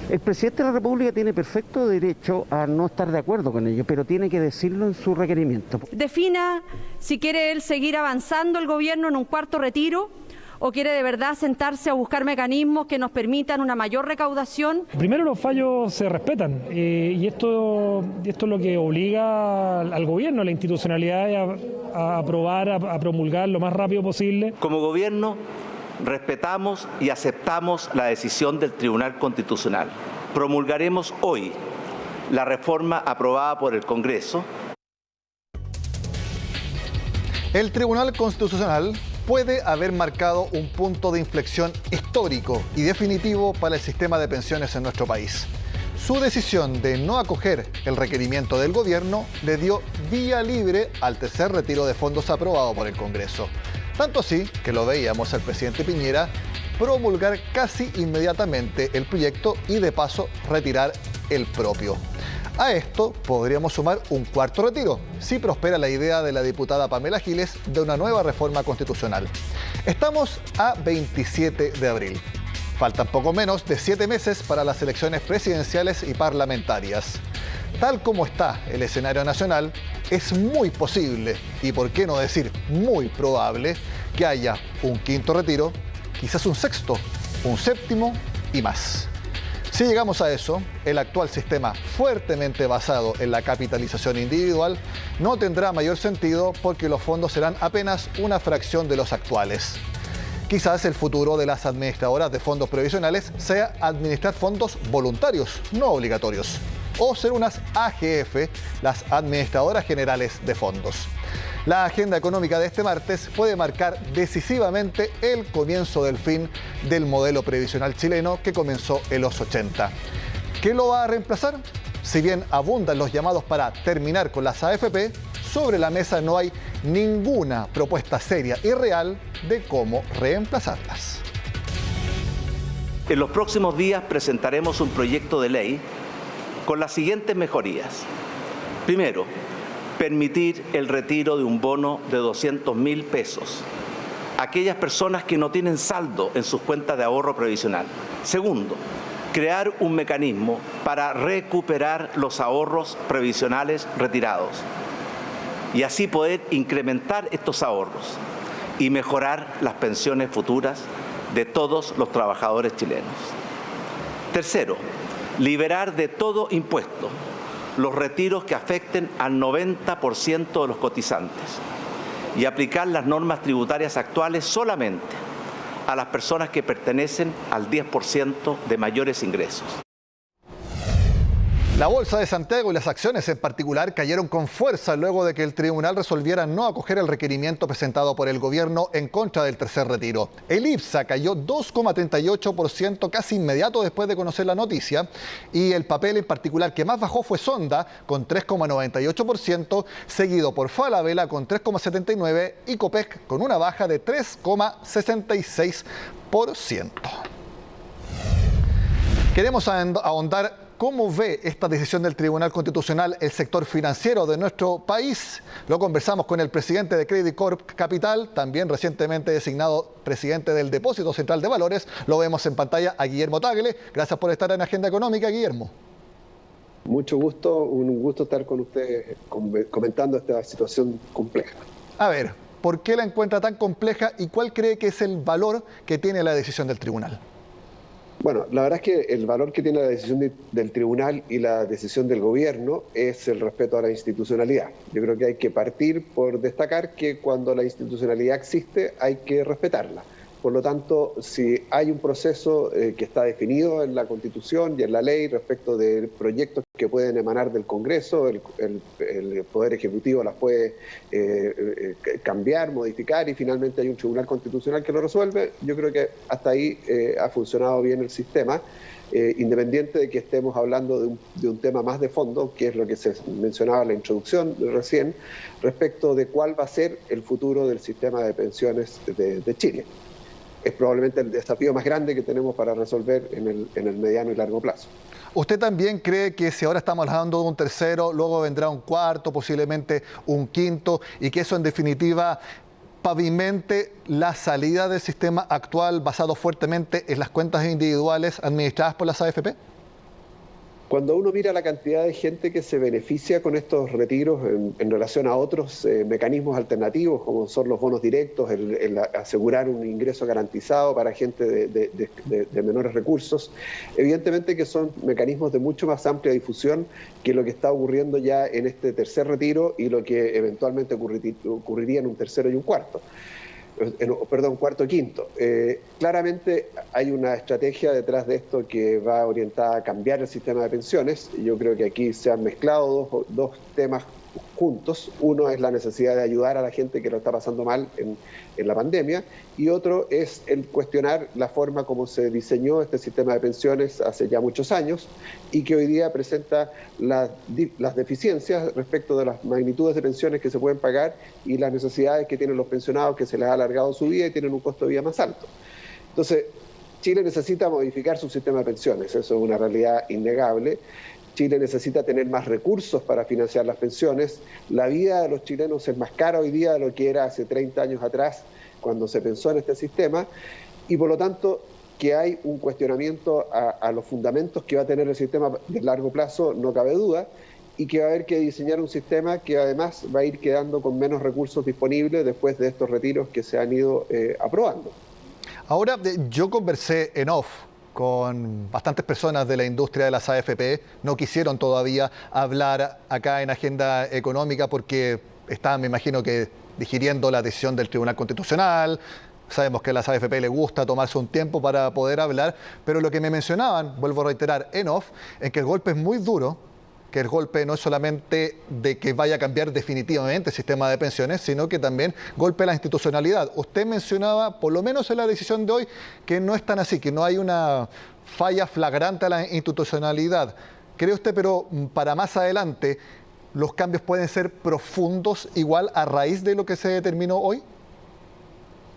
El presidente de la República tiene perfecto derecho a no estar de acuerdo con ello, pero tiene que decirlo en su requerimiento. Defina si quiere él seguir avanzando el gobierno en un cuarto retiro o quiere de verdad sentarse a buscar mecanismos que nos permitan una mayor recaudación. Primero, los fallos se respetan y esto es lo que obliga al gobierno, a la institucionalidad, a aprobar, a promulgar lo más rápido posible. Como gobierno respetamos y aceptamos la decisión del Tribunal Constitucional. Promulgaremos hoy la reforma aprobada por el Congreso. El Tribunal Constitucional puede haber marcado un punto de inflexión histórico y definitivo para el sistema de pensiones en nuestro país. Su decisión de no acoger el requerimiento del gobierno le dio vía libre al tercer retiro de fondos aprobado por el Congreso. Tanto así que lo veíamos al presidente Piñera promulgar casi inmediatamente el proyecto y de paso retirar el propio. A esto podríamos sumar un cuarto retiro, si prospera la idea de la diputada Pamela Giles de una nueva reforma constitucional. Estamos a 27 de abril. Faltan poco menos de 7 meses para las elecciones presidenciales y parlamentarias. Tal como está el escenario nacional, es muy posible, y por qué no decir muy probable, que haya un quinto retiro, quizás un sexto, un séptimo y más. Si llegamos a eso, el actual sistema fuertemente basado en la capitalización individual no tendrá mayor sentido porque los fondos serán apenas una fracción de los actuales. Quizás el futuro de las administradoras de fondos previsionales sea administrar fondos voluntarios, no obligatorios, o ser unas AGF, las administradoras generales de fondos. La agenda económica de este martes puede marcar decisivamente el comienzo del fin del modelo previsional chileno que comenzó en los 80. ¿Qué lo va a reemplazar? Si bien abundan los llamados para terminar con las AFP, sobre la mesa no hay ninguna propuesta seria y real de cómo reemplazarlas. En los próximos días presentaremos un proyecto de ley con las siguientes mejorías. Primero, permitir el retiro de un bono de 200.000 pesos a aquellas personas que no tienen saldo en sus cuentas de ahorro previsional. Segundo, crear un mecanismo para recuperar los ahorros previsionales retirados y así poder incrementar estos ahorros y mejorar las pensiones futuras de todos los trabajadores chilenos. Tercero, liberar de todo impuesto los retiros que afecten al 90% de los cotizantes y aplicar las normas tributarias actuales solamente a las personas que pertenecen al 10% de mayores ingresos. La Bolsa de Santiago y las acciones en particular cayeron con fuerza luego de que el tribunal resolviera no acoger el requerimiento presentado por el gobierno en contra del tercer retiro. El IPSA cayó 2,38% casi inmediato después de conocer la noticia y el papel en particular que más bajó fue Sonda con 3,98%, seguido por Falabella con 3,79% y Copec con una baja de 3,66%. Queremos ahondar ¿cómo ve esta decisión del Tribunal Constitucional el sector financiero de nuestro país? Lo conversamos con el presidente de Credit Corp Capital, también recientemente designado presidente del Depósito Central de Valores. Lo vemos en pantalla a Guillermo Tagle. Gracias por estar en Agenda Económica, Guillermo. Mucho gusto, un gusto estar con ustedes comentando esta situación compleja. A ver, ¿por qué la encuentra tan compleja y cuál cree que es el valor que tiene la decisión del tribunal? Bueno, la verdad es que el valor que tiene la decisión del tribunal y la decisión del gobierno es el respeto a la institucionalidad. Yo creo que hay que partir por destacar que cuando la institucionalidad existe hay que respetarla. Por lo tanto, si hay un proceso que está definido en la Constitución y en la ley respecto de proyectos que pueden emanar del Congreso, el Poder Ejecutivo las puede cambiar, modificar y finalmente hay un Tribunal Constitucional que lo resuelve, yo creo que hasta ahí ha funcionado bien el sistema, independiente de que estemos hablando de un tema más de fondo, que es lo que se mencionaba en la introducción recién, respecto de cuál va a ser el futuro del sistema de pensiones de Chile. Es probablemente el desafío más grande que tenemos para resolver en el mediano y largo plazo. ¿Usted también cree que si ahora estamos hablando de un tercero, luego vendrá un cuarto, posiblemente un quinto, y que eso en definitiva pavimente la salida del sistema actual basado fuertemente en las cuentas individuales administradas por las AFP? Cuando uno mira la cantidad de gente que se beneficia con estos retiros en relación a otros mecanismos alternativos, como son los bonos directos, el asegurar un ingreso garantizado para gente de menores recursos, evidentemente que son mecanismos de mucho más amplia difusión que lo que está ocurriendo ya en este tercer retiro y lo que eventualmente ocurriría en un tercero y un cuarto. Cuarto y quinto. Claramente hay una estrategia detrás de esto que va orientada a cambiar el sistema de pensiones. Yo creo que aquí se han mezclado dos temas juntos. Uno es la necesidad de ayudar a la gente que lo está pasando mal en la pandemia, y otro es el cuestionar la forma como se diseñó este sistema de pensiones hace ya muchos años y que hoy día presenta las deficiencias respecto de las magnitudes de pensiones que se pueden pagar y las necesidades que tienen los pensionados, que se les ha alargado su vida y tienen un costo de vida más alto. Entonces, Chile necesita modificar su sistema de pensiones, eso es una realidad innegable. Chile necesita tener más recursos para financiar las pensiones. La vida de los chilenos es más cara hoy día de lo que era hace 30 años atrás, cuando se pensó en este sistema, y por lo tanto que hay un cuestionamiento a los fundamentos que va a tener el sistema de largo plazo, no cabe duda, y que va a haber que diseñar un sistema que además va a ir quedando con menos recursos disponibles después de estos retiros que se han ido aprobando. Ahora, yo conversé en off con bastantes personas de la industria de las AFP. No quisieron todavía hablar acá en Agenda Económica porque estaban, me imagino, que digiriendo la decisión del Tribunal Constitucional. Sabemos que a las AFP les gusta tomarse un tiempo para poder hablar, pero lo que me mencionaban, vuelvo a reiterar en off, es que el golpe es muy duro, que el golpe no es solamente de que vaya a cambiar definitivamente el sistema de pensiones, sino que también golpea la institucionalidad. Usted mencionaba, por lo menos en la decisión de hoy, que no es tan así, que no hay una falla flagrante a la institucionalidad. ¿Cree usted, pero para más adelante, los cambios pueden ser profundos igual a raíz de lo que se determinó hoy?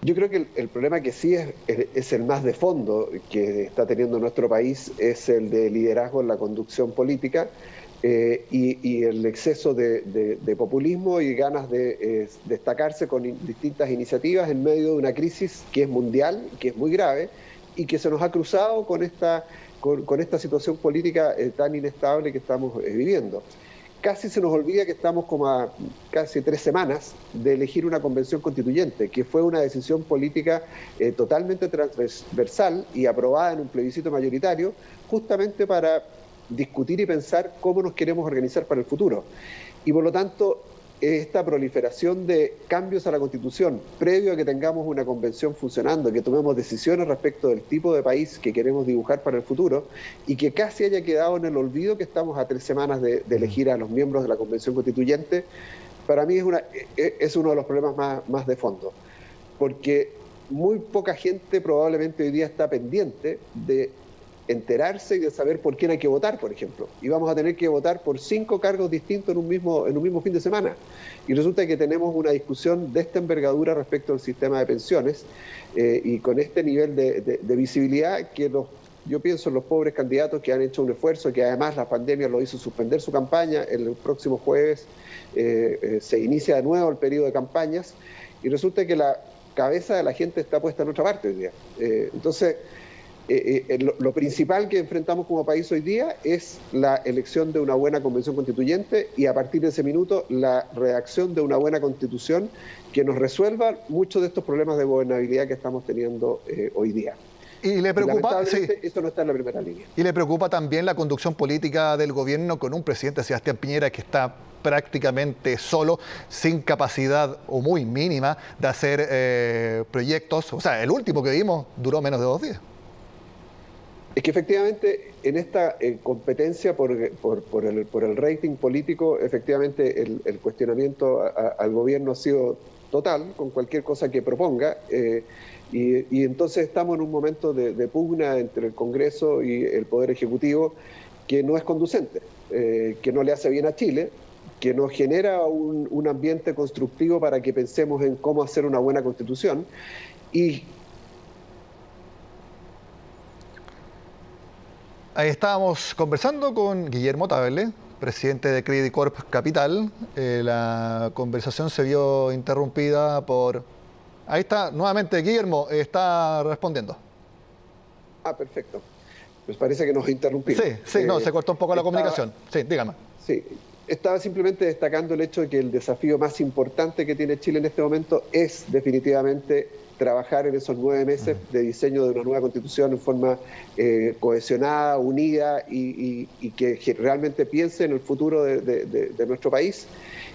Yo creo que el problema que sí es el más de fondo que está teniendo nuestro país es el de liderazgo en la conducción política. Y el exceso de populismo y ganas de destacarse con distintas iniciativas en medio de una crisis que es mundial, que es muy grave y que se nos ha cruzado con esta situación política tan inestable que estamos viviendo. Casi se nos olvida que estamos como a casi 3 semanas de elegir una convención constituyente, que fue una decisión política totalmente transversal y aprobada en un plebiscito mayoritario, justamente para discutir y pensar cómo nos queremos organizar para el futuro. Y por lo tanto, esta proliferación de cambios a la Constitución, previo a que tengamos una convención funcionando, que tomemos decisiones respecto del tipo de país que queremos dibujar para el futuro, y que casi haya quedado en el olvido que estamos a 3 semanas de elegir a los miembros de la Convención Constituyente, para mí es uno de los problemas más de fondo. Porque muy poca gente probablemente hoy día está pendiente de enterarse y de saber por quién hay que votar, por ejemplo. Y vamos a tener que votar por 5 cargos distintos en un mismo fin de semana. Y resulta que tenemos una discusión de esta envergadura respecto al sistema de pensiones y con este nivel de visibilidad que yo pienso en los pobres candidatos que han hecho un esfuerzo, que además la pandemia lo hizo suspender su campaña. El próximo jueves se inicia de nuevo el periodo de campañas y resulta que la cabeza de la gente está puesta en otra parte hoy día. Entonces, lo principal que enfrentamos como país hoy día es la elección de una buena convención constituyente y a partir de ese minuto la redacción de una buena constitución que nos resuelva muchos de estos problemas de gobernabilidad que estamos teniendo hoy día. ¿Y le preocupa? Sí. Esto no está en la primera línea. ¿Y le preocupa también la conducción política del gobierno con un presidente, Sebastián Piñera, que está prácticamente solo, sin capacidad o muy mínima de hacer proyectos? O sea, el último que vimos duró menos de 2 días. Es que efectivamente en esta competencia por el rating político, efectivamente el cuestionamiento al gobierno ha sido total con cualquier cosa que proponga y entonces estamos en un momento de pugna entre el Congreso y el Poder Ejecutivo que no es conducente, que no le hace bien a Chile, que nos genera un ambiente constructivo para que pensemos en cómo hacer una buena constitución y ahí estábamos conversando con Guillermo Tagle, presidente de Credicorp Corp Capital. La conversación se vio interrumpida por... Ahí está, nuevamente Guillermo, está respondiendo. Perfecto. Pues parece que nos interrumpimos. Sí, no, se cortó un poco la comunicación. Sí, dígame. Sí, estaba simplemente destacando el hecho de que el desafío más importante que tiene Chile en este momento es definitivamente trabajar en esos 9 meses de diseño de una nueva constitución en forma cohesionada, unida y que realmente piense en el futuro de nuestro país.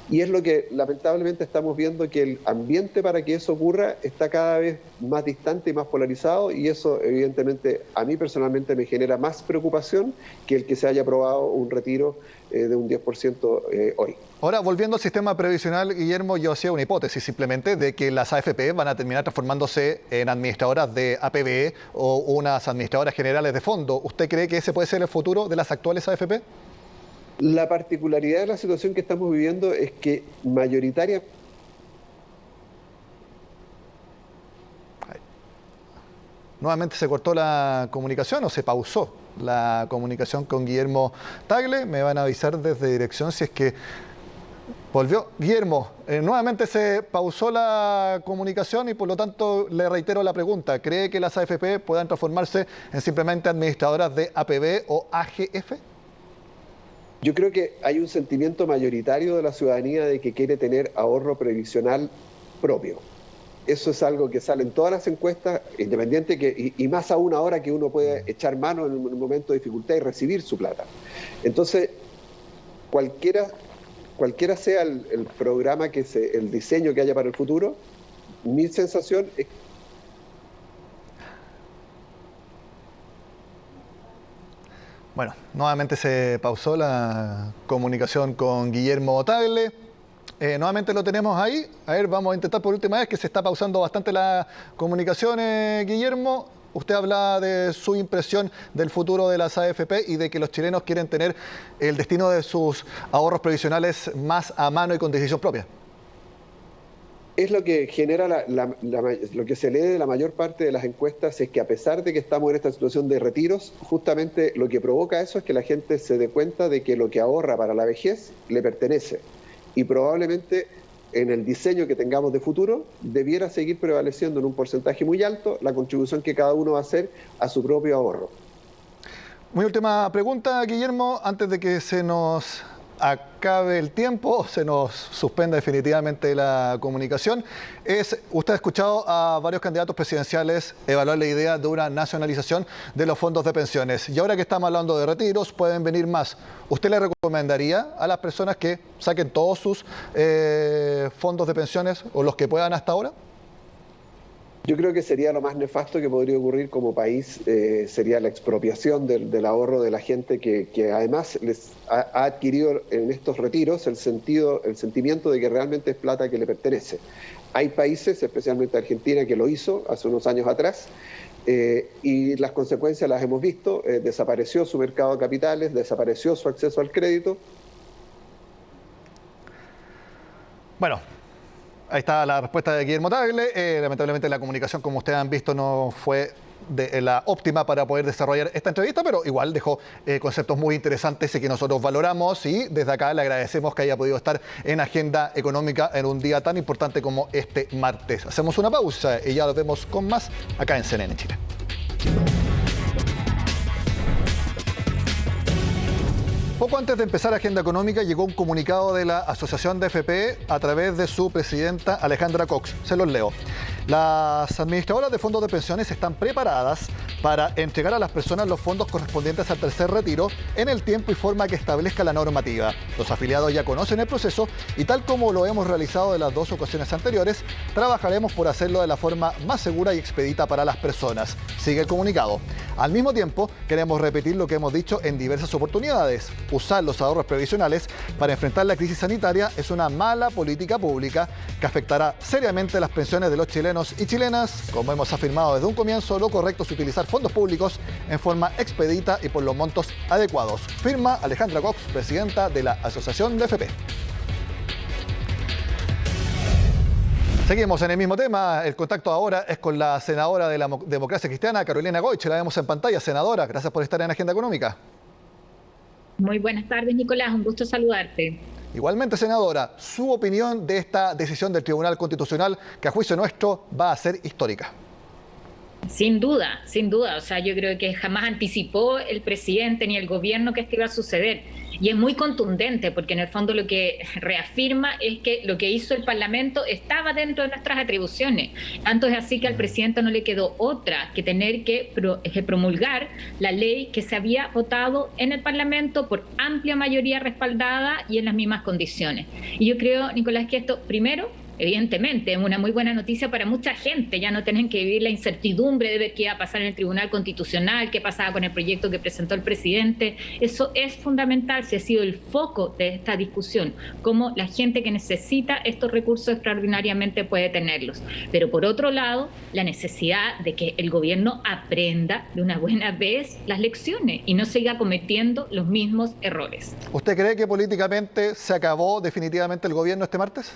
Y es lo que lamentablemente estamos viendo, que el ambiente para que eso ocurra está cada vez más distante y más polarizado, y eso evidentemente a mí personalmente me genera más preocupación que el que se haya aprobado un retiro de un 10% hoy. Ahora, volviendo al sistema previsional, Guillermo, yo hacía una hipótesis simplemente de que las AFP van a terminar transformándose en administradoras de APB o unas administradoras generales de fondo. ¿Usted cree que ese puede ser el futuro de las actuales AFP? La particularidad de la situación que estamos viviendo es que mayoritariamente... Nuevamente se cortó la comunicación o se pausó la comunicación con Guillermo Tagle. Me van a avisar desde dirección si es que volvió. Guillermo, nuevamente se pausó la comunicación y por lo tanto le reitero la pregunta. ¿Cree que las AFP puedan transformarse en simplemente administradoras de APB o AGF? Yo creo que hay un sentimiento mayoritario de la ciudadanía de que quiere tener ahorro previsional propio. Eso es algo que sale en todas las encuestas, independiente y más aún ahora que uno puede echar mano en un momento de dificultad y recibir su plata. Entonces, cualquiera sea el programa, el diseño que haya para el futuro, mi sensación es... Bueno, nuevamente se pausó la comunicación con Guillermo Tagle. Nuevamente lo tenemos ahí. A ver, vamos a intentar por última vez, que se está pausando bastante la comunicación, Guillermo. Usted habla de su impresión del futuro de las AFP y de que los chilenos quieren tener el destino de sus ahorros previsionales más a mano y con decisión propia. Es lo que genera lo que se lee de la mayor parte de las encuestas, es que a pesar de que estamos en esta situación de retiros, justamente lo que provoca eso es que la gente se dé cuenta de que lo que ahorra para la vejez le pertenece. Y probablemente en el diseño que tengamos de futuro debiera seguir prevaleciendo en un porcentaje muy alto la contribución que cada uno va a hacer a su propio ahorro. Muy última pregunta, Guillermo, antes de que se nos acabe el tiempo, se nos suspenda definitivamente la comunicación. Usted ha escuchado a varios candidatos presidenciales evaluar la idea de una nacionalización de los fondos de pensiones. Y ahora que estamos hablando de retiros, pueden venir más. ¿Usted le recomendaría a las personas que saquen todos sus fondos de pensiones o los que puedan hasta ahora? Yo creo que sería lo más nefasto que podría ocurrir como país, sería la expropiación del ahorro de la gente que además les ha adquirido en estos retiros el sentimiento de que realmente es plata que le pertenece. Hay países, especialmente Argentina, que lo hizo hace unos años atrás, y las consecuencias las hemos visto. Desapareció su mercado de capitales, desapareció su acceso al crédito. Bueno, ahí está la respuesta de Guillermo Tagle. Lamentablemente la comunicación, como ustedes han visto, no fue la óptima para poder desarrollar esta entrevista, pero igual dejó conceptos muy interesantes y que nosotros valoramos, y desde acá le agradecemos que haya podido estar en Agenda Económica en un día tan importante como este martes. Hacemos una pausa y ya lo vemos con más acá en CNN Chile. Poco antes de empezar Agenda Económica llegó un comunicado de la Asociación de AFP a través de su presidenta Alejandra Cox. Se los leo. Las administradoras de fondos de pensiones están preparadas para entregar a las personas los fondos correspondientes al tercer retiro en el tiempo y forma que establezca la normativa. Los afiliados ya conocen el proceso y, tal como lo hemos realizado de las 2 ocasiones anteriores, trabajaremos por hacerlo de la forma más segura y expedita para las personas. Sigue el comunicado. Al mismo tiempo, queremos repetir lo que hemos dicho en diversas oportunidades. Usar los ahorros previsionales para enfrentar la crisis sanitaria es una mala política pública que afectará seriamente las pensiones de los chilenos y chilenas. Como hemos afirmado desde un comienzo, lo correcto es utilizar fondos públicos en forma expedita y por los montos adecuados. Firma Alejandra Cox, presidenta de la Asociación de AFP. Seguimos en el mismo tema. El contacto ahora es con la senadora de la Democracia Cristiana, Carolina Goich. La vemos en pantalla. Senadora, gracias por estar en Agenda Económica. Muy buenas tardes, Nicolás. Un gusto saludarte. Igualmente, senadora, su opinión de esta decisión del Tribunal Constitucional, que a juicio nuestro va a ser histórica. Sin duda, sin duda. O sea, yo creo que jamás anticipó el presidente ni el gobierno que esto iba a suceder. Y es muy contundente porque en el fondo lo que reafirma es que lo que hizo el Parlamento estaba dentro de nuestras atribuciones. Tanto es así que al presidente no le quedó otra que tener que promulgar la ley que se había votado en el Parlamento por amplia mayoría respaldada y en las mismas condiciones. Y yo creo, Nicolás, que esto, primero, evidentemente, es una muy buena noticia para mucha gente. Ya no tienen que vivir la incertidumbre de ver qué iba a pasar en el Tribunal Constitucional, qué pasaba con el proyecto que presentó el presidente. Eso es fundamental, si ha sido el foco de esta discusión, cómo la gente que necesita estos recursos extraordinariamente puede tenerlos. Pero por otro lado, la necesidad de que el gobierno aprenda de una buena vez las lecciones y no siga cometiendo los mismos errores. ¿Usted cree que políticamente se acabó definitivamente el gobierno este martes?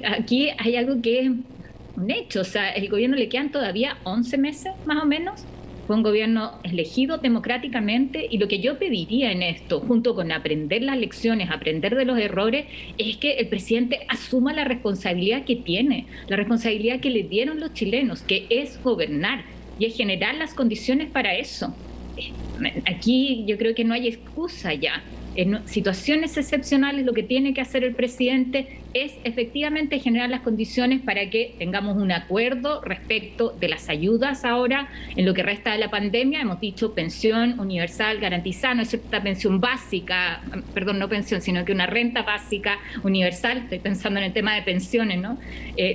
Aquí hay algo que es un hecho, o sea, el gobierno le quedan todavía 11 meses más o menos. Fue un gobierno elegido democráticamente y lo que yo pediría en esto, junto con aprender las lecciones, aprender de los errores, es que el presidente asuma la responsabilidad que tiene, la responsabilidad que le dieron los chilenos, que es gobernar y es generar las condiciones para eso. Aquí yo creo que no hay excusa ya. En situaciones excepcionales lo que tiene que hacer el presidente es efectivamente generar las condiciones para que tengamos un acuerdo respecto de las ayudas ahora en lo que resta de la pandemia. Hemos dicho pensión universal garantizada, no es cierta pensión básica, perdón, no pensión, sino que una renta básica universal. Estoy pensando en el tema de pensiones, ¿no?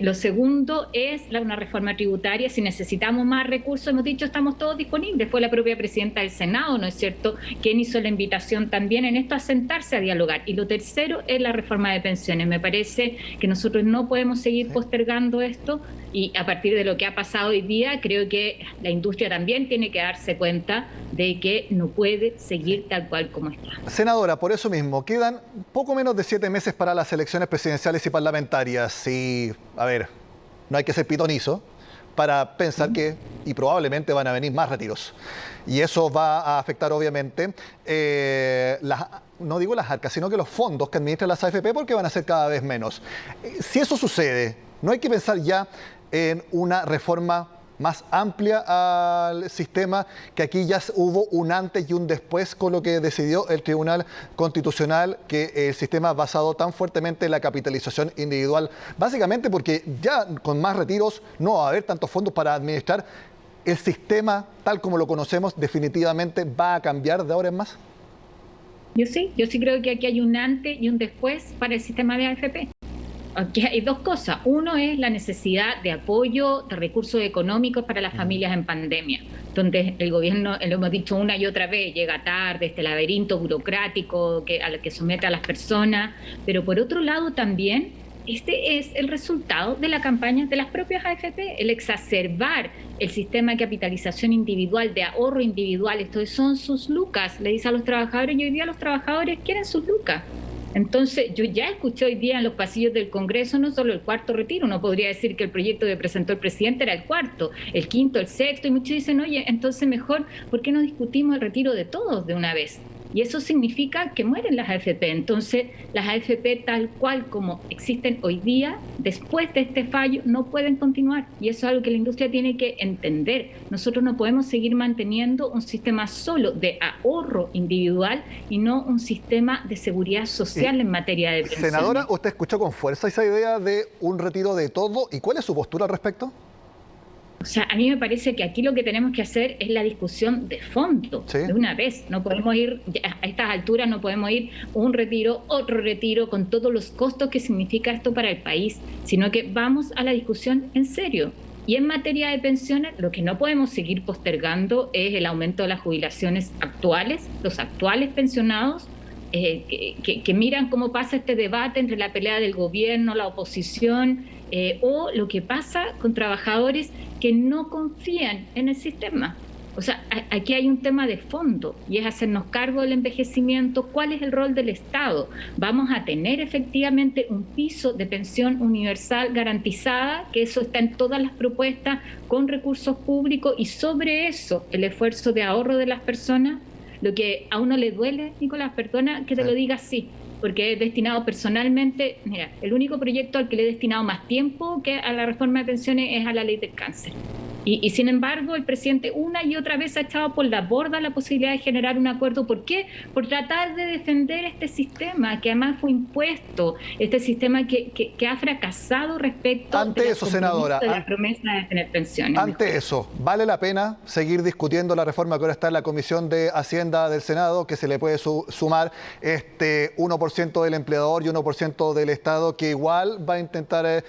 Lo segundo es una reforma tributaria. Si necesitamos más recursos, hemos dicho, estamos todos disponibles. Fue la propia presidenta del Senado, ¿no es cierto?, quien hizo la invitación también en esto a sentarse a dialogar. Y lo tercero es la reforma de pensiones. Me parece que nosotros no podemos seguir postergando esto y a partir de lo que ha pasado hoy día, creo que la industria también tiene que darse cuenta de que no puede seguir tal cual como está. Senadora, por eso mismo, quedan poco menos de 7 meses para las elecciones presidenciales y parlamentarias y, a ver, no hay que ser pitonizo para pensar que, y probablemente van a venir más retiros. Y eso va a afectar obviamente no digo las arcas, sino que los fondos que administran las AFP, porque van a ser cada vez menos. Si eso sucede, no hay que pensar ya en una reforma más amplia al sistema, que aquí ya hubo un antes y un después con lo que decidió el Tribunal Constitucional, que el sistema basado tan fuertemente en la capitalización individual, básicamente porque ya con más retiros no va a haber tantos fondos para administrar. ¿El sistema, tal como lo conocemos, definitivamente va a cambiar de ahora en más? Yo sí creo que aquí hay un antes y un después para el sistema de AFP. Aquí hay dos cosas. Uno es la necesidad de apoyo de recursos económicos para las familias en pandemia, donde el gobierno, lo hemos dicho una y otra vez, llega tarde, este laberinto burocrático al que somete a las personas. Pero por otro lado también, este es el resultado de la campaña de las propias AFP, el exacerbar el sistema de capitalización individual, de ahorro individual. Estos son sus lucas, le dice a los trabajadores, y hoy día los trabajadores quieren sus lucas. Entonces, yo ya escuché hoy día en los pasillos del Congreso no solo el cuarto retiro, uno podría decir que el proyecto que presentó el presidente era el cuarto, el quinto, el sexto, y muchos dicen, oye, entonces mejor, ¿por qué no discutimos el retiro de todos de una vez? Y eso significa que mueren las AFP. Entonces, las AFP tal cual como existen hoy día, después de este fallo, no pueden continuar. Y eso es algo que la industria tiene que entender. Nosotros no podemos seguir manteniendo un sistema solo de ahorro individual y no un sistema de seguridad social en materia de pensiones. Senadora, ¿usted escuchó con fuerza esa idea de un retiro de todo? ¿Y cuál es su postura al respecto? O sea, a mí me parece que aquí lo que tenemos que hacer es la discusión de fondo, ¿sí?, de una vez. No podemos ir, a estas alturas no podemos ir un retiro, otro retiro, con todos los costos que significa esto para el país, sino que vamos a la discusión en serio. Y en materia de pensiones, lo que no podemos seguir postergando es el aumento de las jubilaciones actuales, los actuales pensionados, que miran cómo pasa este debate entre la pelea del gobierno, la oposición, o lo que pasa con trabajadores que no confían en el sistema. O sea, aquí hay un tema de fondo y es hacernos cargo del envejecimiento. ¿Cuál es el rol del Estado? ¿Vamos a tener efectivamente un piso de pensión universal garantizada? Que eso está en todas las propuestas con recursos públicos y sobre eso el esfuerzo de ahorro de las personas. Lo que a uno le duele, Nicolás, perdona que te lo diga así, porque he destinado personalmente, mira, el único proyecto al que le he destinado más tiempo que a la reforma de pensiones es a la ley del cáncer. Y sin embargo, el presidente una y otra vez ha echado por la borda la posibilidad de generar un acuerdo. ¿Por qué? Por tratar de defender este sistema que además fue impuesto, este sistema que ha fracasado respecto ante eso, senadora, de la promesa de tener pensiones. Ante eso, ¿vale la pena seguir discutiendo la reforma que ahora está en la Comisión de Hacienda del Senado, que se le puede sumar 1% del empleador y 1% del Estado, que igual va a intentar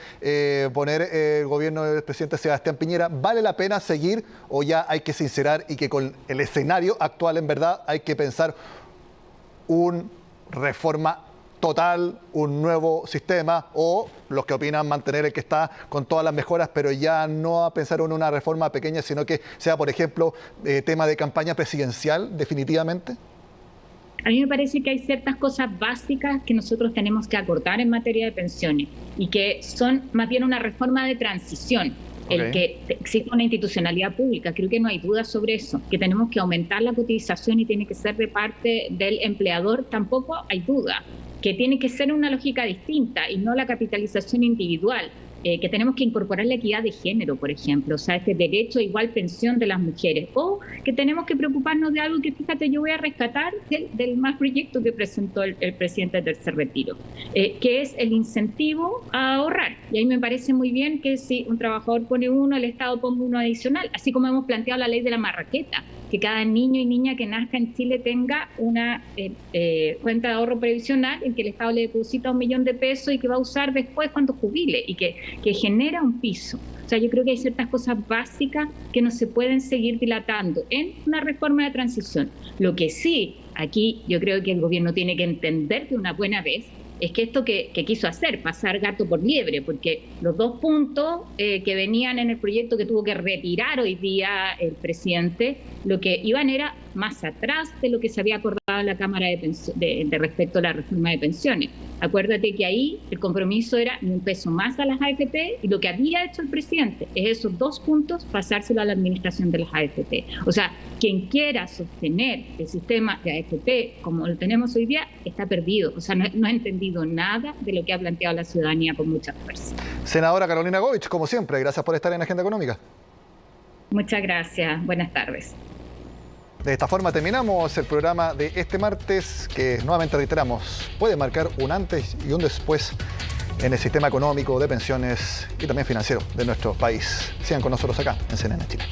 poner el gobierno del presidente Sebastián Piñera? ¿Vale la pena seguir o ya hay que sincerar y que con el escenario actual en verdad hay que pensar una reforma total, un nuevo sistema, o los que opinan mantener el que está con todas las mejoras, pero ya no a pensar en una reforma pequeña, sino que sea, por ejemplo, tema de campaña presidencial definitivamente? A mí me parece que hay ciertas cosas básicas que nosotros tenemos que acordar en materia de pensiones y que son más bien una reforma de transición. El que exista una institucionalidad pública, creo que no hay duda sobre eso, que tenemos que aumentar la cotización y tiene que ser de parte del empleador, tampoco hay duda, que tiene que ser una lógica distinta y no la capitalización individual, que tenemos que incorporar la equidad de género, por ejemplo, o sea, este derecho a igual pensión de las mujeres, o que tenemos que preocuparnos de algo que, fíjate, yo voy a rescatar del más proyecto que presentó el presidente del Tercer Retiro, que es el incentivo a ahorrar. Y ahí me parece muy bien que si un trabajador pone uno, el Estado ponga uno adicional, así como hemos planteado la ley de la marraqueta, que cada niño y niña que nazca en Chile tenga una cuenta de ahorro previsional en que el Estado le deposita 1 millón de pesos y que va a usar después cuando jubile y que genera un piso. O sea, yo creo que hay ciertas cosas básicas que no se pueden seguir dilatando en una reforma de transición. Lo que sí, aquí yo creo que el gobierno tiene que entender de una buena vez es que esto que quiso hacer, pasar gato por liebre, porque los 2 puntos que venían en el proyecto que tuvo que retirar hoy día el presidente, lo que iban era más atrás de lo que se había acordado en la Cámara de respecto a la reforma de pensiones. Acuérdate que ahí el compromiso era ni un peso más a las AFP, y lo que había hecho el presidente es esos 2 puntos pasárselo a la administración de las AFP. O sea, quien quiera sostener el sistema de AFP como lo tenemos hoy día está perdido. O sea, no ha entendido nada de lo que ha planteado la ciudadanía con mucha fuerza. Senadora Carolina Goich, como siempre, gracias por estar en Agenda Económica. Muchas gracias. Buenas tardes. De esta forma terminamos el programa de este martes, que nuevamente reiteramos, puede marcar un antes y un después en el sistema económico, de pensiones y también financiero de nuestro país. Sigan con nosotros acá en CNN Chile.